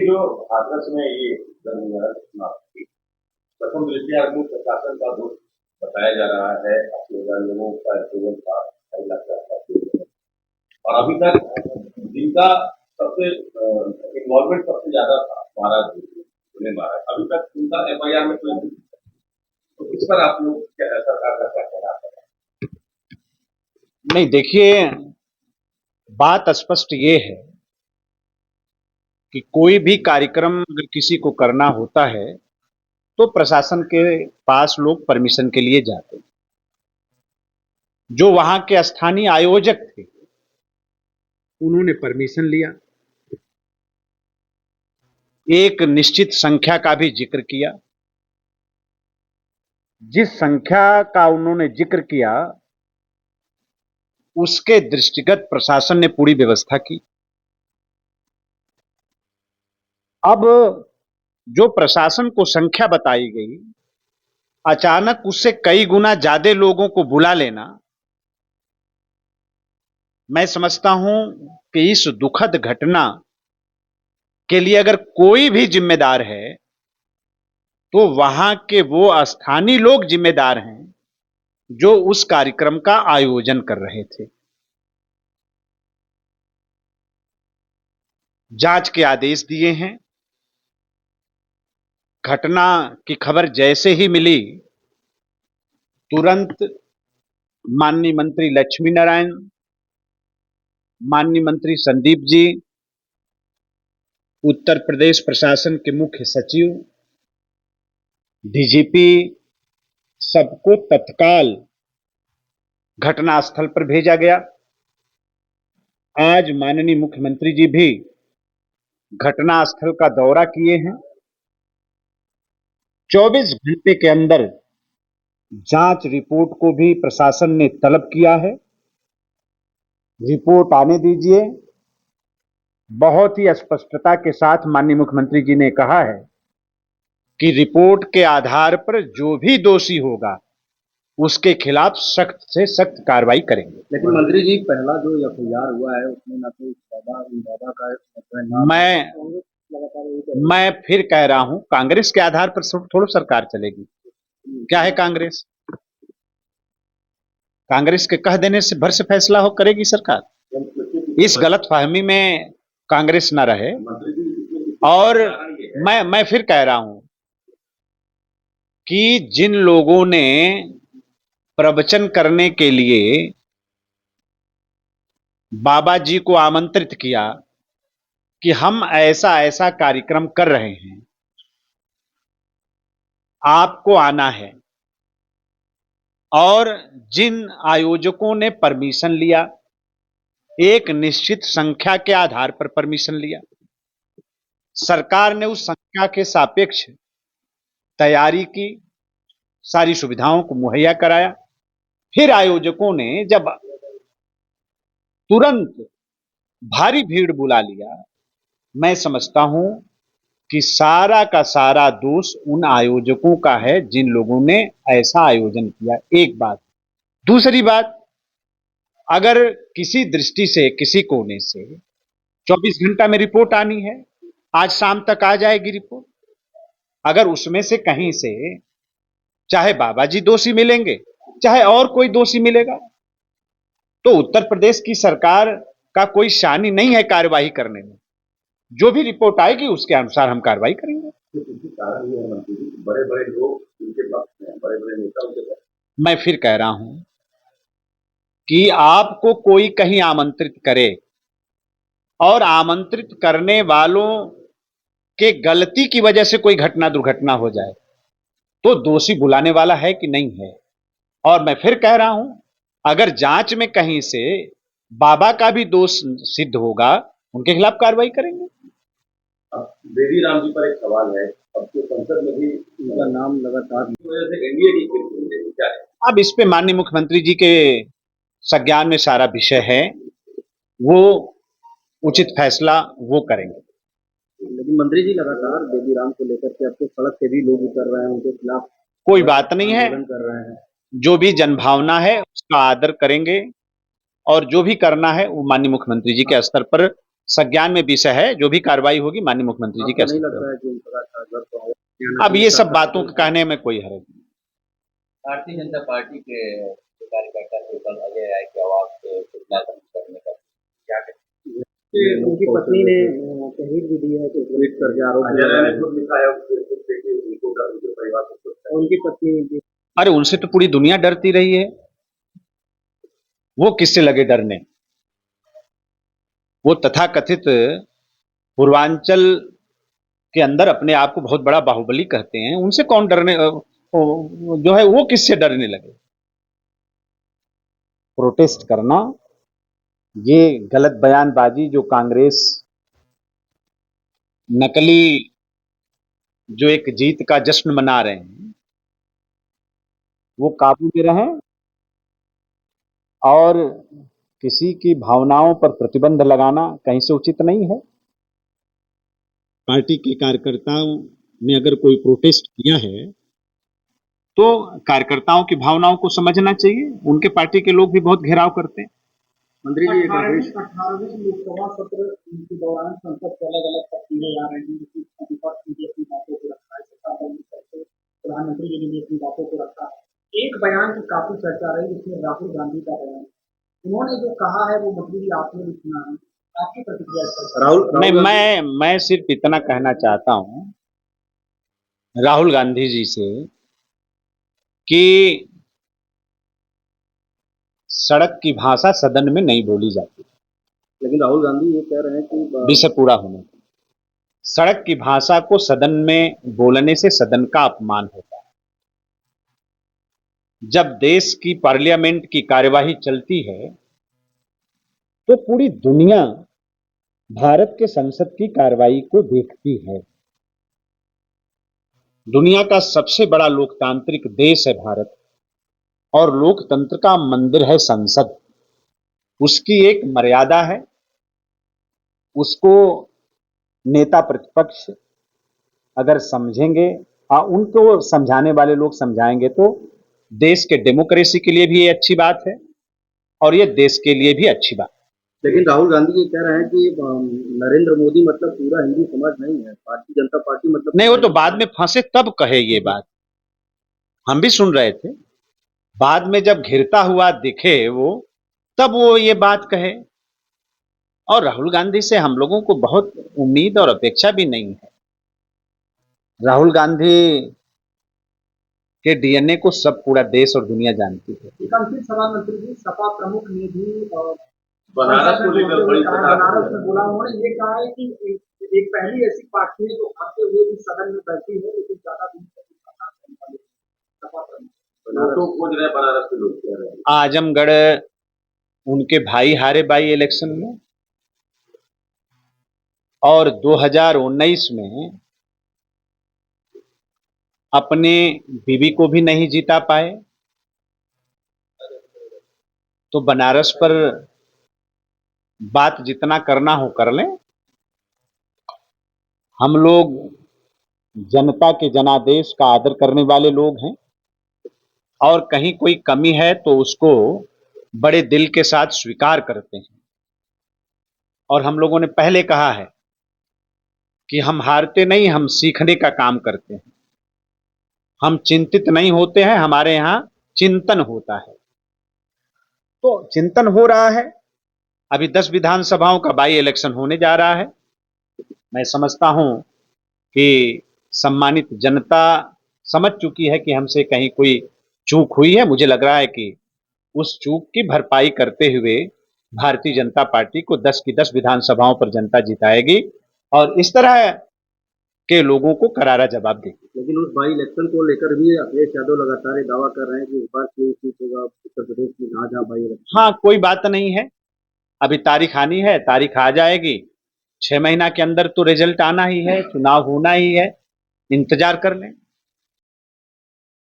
जो हाथरस में ये चुनाव की प्रथम दृष्टया को प्रशासन का दोष बताया जा रहा है। 80,000 लोगों का अप्रूवल था, 2.5 लाख का अप्रूवल, और अभी तक जिनका सबसे इन्वॉल्वमेंट सबसे ज्यादा था महाराज पुणे महाराज, अभी तक उनका FIR में कोई नहीं। तो इस पर आप लोग सरकार का क्या कहना है? नहीं, देखिए, बात स्पष्ट ये है कि कोई भी कार्यक्रम अगर किसी को करना होता है तो प्रशासन के पास लोग परमिशन के लिए जाते हैं। जो वहां के स्थानीय आयोजक थे उन्होंने परमिशन लिया, एक निश्चित संख्या का भी जिक्र किया। जिस संख्या का उन्होंने जिक्र किया उसके दृष्टिगत प्रशासन ने पूरी व्यवस्था की। अब जो प्रशासन को संख्या बताई गई, अचानक उससे कई गुना ज्यादा लोगों को बुला लेना, मैं समझता हूं कि इस दुखद घटना के लिए अगर कोई भी जिम्मेदार है तो वहां के वो स्थानीय लोग जिम्मेदार हैं जो उस कार्यक्रम का आयोजन कर रहे थे। जांच के आदेश दिए हैं। घटना की खबर जैसे ही मिली तुरंत माननीय मंत्री लक्ष्मी नारायण, माननीय मंत्री संदीप जी, उत्तर प्रदेश प्रशासन के मुख्य सचिव, DGP, सबको तत्काल घटनास्थल पर भेजा गया। आज माननीय मुख्यमंत्री जी भी घटनास्थल का दौरा किए हैं। 24 घंटे के अंदर जांच रिपोर्ट को भी प्रशासन ने तलब किया है। रिपोर्ट आने दीजिए। बहुत ही स्पष्टता के साथ माननीय मुख्यमंत्री जी ने कहा है कि रिपोर्ट के आधार पर जो भी दोषी होगा उसके खिलाफ सख्त से सख्त कार्रवाई करेंगे। लेकिन मंत्री जी, पहला जो FIR हुआ है उसमें ना तो बाबा का मैं फिर कह रहा हूं, कांग्रेस के आधार पर थोड़ा सरकार चलेगी। क्या है कांग्रेस? कांग्रेस के कह देने से भर से फैसला हो करेगी सरकार। इस गलतफहमी में कांग्रेस न रहे। और मैं फिर कह रहा हूं कि जिन लोगों ने प्रवचन करने के लिए बाबा जी को आमंत्रित किया कि हम ऐसा ऐसा कार्यक्रम कर रहे हैं, आपको आना है, और जिन आयोजकों ने परमिशन लिया, एक निश्चित संख्या के आधार पर परमिशन लिया, सरकार ने उस संख्या के सापेक्ष तैयारी की, सारी सुविधाओं को मुहैया कराया। फिर आयोजकों ने जब तुरंत भारी भीड़ बुला लिया, मैं समझता हूं कि सारा का सारा दोष उन आयोजकों का है जिन लोगों ने ऐसा आयोजन किया। एक बात। दूसरी बात, अगर किसी दृष्टि से, किसी कोने से 24 घंटा में रिपोर्ट आनी है, आज शाम तक आ जाएगी रिपोर्ट। अगर उसमें से कहीं से चाहे बाबा जी दोषी मिलेंगे, चाहे और कोई दोषी मिलेगा, तो उत्तर प्रदेश की सरकार का कोई शानी नहीं है कार्यवाही करने में। जो भी रिपोर्ट आएगी उसके अनुसार हम कार्रवाई करेंगे। बड़े बड़े लोग उनके पक्ष में, बड़े बड़े नेता उनके पक्ष में। मैं फिर कह रहा हूं कि आपको कोई कहीं आमंत्रित करे और आमंत्रित करने वालों के गलती की वजह से कोई घटना दुर्घटना हो जाए तो दोषी बुलाने वाला है कि नहीं है। और मैं फिर कह रहा हूं, अगर जांच में कहीं से बाबा का भी दोष सिद्ध होगा, उनके खिलाफ कार्रवाई करेंगे। बेदी राम जी पर एक सवाल है, अब तो संसद में भी उनका नाम लगातार वजह से एनडीए की क्या है? अब इस पे माननीय मुख्यमंत्री जी के संज्ञान में सारा विषय है, वो उचित फैसला वो करेंगे। लेकिन मंत्री जी, लगातार बेदी राम को लेकर के अब तो सड़क पे भी लोग उतर रहे हैं, उनके खिलाफ कोई बात नहीं है, कर रहे हैं। जो भी जनभावना है उसका आदर करेंगे और जो भी करना है वो माननीय मुख्यमंत्री जी के स्तर पर संज्ञान में विषय है, जो भी कार्रवाई होगी माननीय मुख्यमंत्री जी आपको कह नहीं सकते लगता है कि उन प्रकार का अगर तो हो। अब ये सब बातों के कहने में कोई हर्ज नहीं। भारतीय जनता पार्टी के जो कार्यकर्ता थे कल अजय राय की आवाज पे पुतला दहन करने का क्या कहें? उनकी पत्नी ने तहरीर भी दी है कि ट्वीट करके आरोप अजय लगा राय रहे ने हैं। खुद लिखा है उनके परिवार को खुद और उनकी पत्नी भी अरे उनसे तो पूरी दुनिया डरती रही है, वो किससे लगे डरने? वो तथाकथित पूर्वांचल के अंदर अपने आप को बहुत बड़ा बाहुबली कहते हैं, उनसे कौन डरने जो है वो किससे डरने लगे? प्रोटेस्ट करना, ये गलत बयानबाजी जो कांग्रेस नकली जो एक जीत का जश्न मना रहे हैं, वो काबू में रहें और किसी की भावनाओं पर प्रतिबंध लगाना कहीं से उचित नहीं है। पार्टी के कार्यकर्ताओं ने अगर कोई प्रोटेस्ट किया है तो कार्यकर्ताओं की भावनाओं को समझना चाहिए। उनके पार्टी के लोग भी बहुत घेराव करते हैं। मंत्री जी एक 18वीं लोकसभा सत्र के दौरान संसद के अलग अलग तस्वीरें आ रही हैं, जिसमें विपक्ष ने भी अपनी बातों को रखा है, सत्ताधारी पक्ष प्रधानमंत्री जी ने भी अपनी बातों को रखा है। एक बयान की काफी चर्चा रही जिसमें राहुल गांधी का बयान, उन्होंने जो कहा है वो मंत्री जी आपने भी सुना है, आपकी प्रतिक्रिया इस पर? नहीं, मैं सिर्फ इतना कहना चाहता हूं राहुल गांधी जी से कि सड़क की भाषा सदन में नहीं बोली जाती। लेकिन राहुल गांधी ये कह रहे हैं कि विषय पूरा होने दो। सड़क की भाषा को सदन में बोलने से सदन का अपमान होता है। जब देश की पार्लियामेंट की कार्यवाही चलती है तो पूरी दुनिया भारत के संसद की कार्रवाई को देखती है। दुनिया का सबसे बड़ा लोकतांत्रिक देश है भारत, और लोकतंत्र का मंदिर है संसद। उसकी एक मर्यादा है, उसको नेता प्रतिपक्ष अगर समझेंगे, उनको समझाने वाले लोग समझाएंगे तो देश के डेमोक्रेसी के लिए भी ये अच्छी बात है और ये देश के लिए भी अच्छी बात है। लेकिन राहुल गांधी ये कह रहे हैं कि नरेंद्र मोदी मतलब पूरा हिंदू समाज नहीं है, भारतीय जनता पार्टी मतलब नहीं, वो तो बाद में फंसे तब कहे ये बात, हम भी सुन रहे थे। बाद में जब घिरता हुआ दिखे वो, तब वो ये बात कहे। और राहुल गांधी से हम लोगों को बहुत उम्मीद और अपेक्षा भी नहीं है। राहुल गांधी के डीएनए को सब पूरा देश और दुनिया जानती है। एक अंतिम सवाल मंत्री जी, सपा प्रमुख ने भी बनारस को लेकर बड़ी बनारस में बोला, उन्होंने ये कहा है कि एक पहली ऐसी पार्टी है जो आते हुए भी सदन में बैठी है लेकिन ज्यादा दिन तक सपा प्रमुख तो खोज रहे बनारस के लोग कह रहे हैं। आजमगढ़ उनके भाई हारे बाई इलेक्शन में, और 2019 में अपने बीवी को भी नहीं जीता पाए, तो बनारस पर बात जितना करना हो कर लें। हम लोग जनता के जनादेश का आदर करने वाले लोग हैं, और कहीं कोई कमी है तो उसको बड़े दिल के साथ स्वीकार करते हैं। और हम लोगों ने पहले कहा है कि हम हारते नहीं, हम सीखने का काम करते हैं। हम चिंतित नहीं होते हैं, हमारे यहां चिंतन होता है। तो चिंतन हो रहा है। अभी 10 विधानसभाओं का बाई इलेक्शन होने जा रहा है। मैं समझता हूं कि सम्मानित जनता समझ चुकी है कि हमसे कहीं कोई चूक हुई है। मुझे लग रहा है कि उस चूक की भरपाई करते हुए भारतीय जनता पार्टी को 10 की 10 विधानसभाओं पर जनता जिताएगी और इस तरह के लोगों को करारा जवाब देगी। लेकिन उस बाई इलेक्शन को लेकर भी अखिलेश यादव लगातार ये दावा कर रहे हैं कि इस बार कोई सीट होगा उत्तर प्रदेश में, ना जहाँ बाई इलेक्शन। हाँ, कोई बात नहीं है, अभी तारीख आनी है, तारीख आ जाएगी। 6 महीना के अंदर तो रिजल्ट आना ही है, चुनाव होना ही है, इंतजार कर लें।